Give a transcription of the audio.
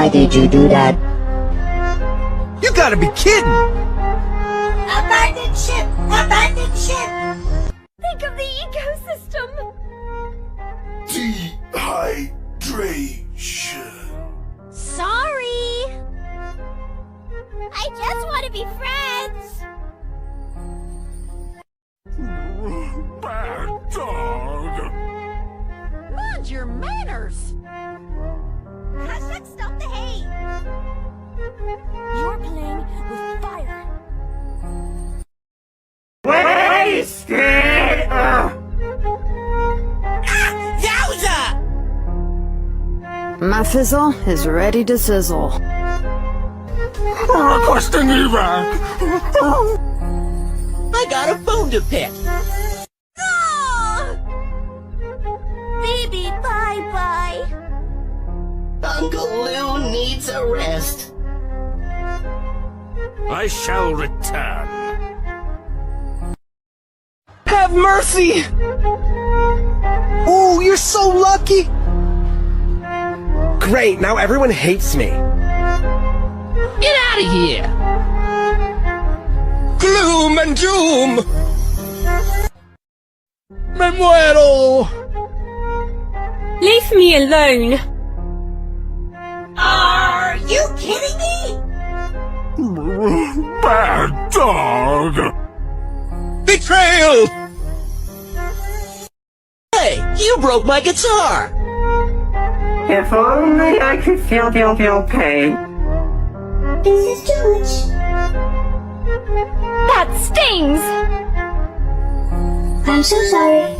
Why did you do that? You gotta be kidding! Abandoned ship! Abandoned ship! Think of the ecosystem! Dehydration. Sorry! I just want to be friends! Bad dog. Mind your manners! Hashtag stop the hate! You're playing with fire. Wasted! Yowza! My fizzle is ready to sizzle. Requesting evac. I got a bone to pick. Baby, bye-bye! Uncle Lou needs a rest. I shall return. Have mercy! Ooh, you're so lucky! Great, now everyone hates me. Get out of here! Gloom and doom! Me muero! Leave me alone! Are you kidding me? Bad dog. Betrayal! Hey, you broke my guitar! If only I could feel pain. This is too much. That stings! I'm so sorry.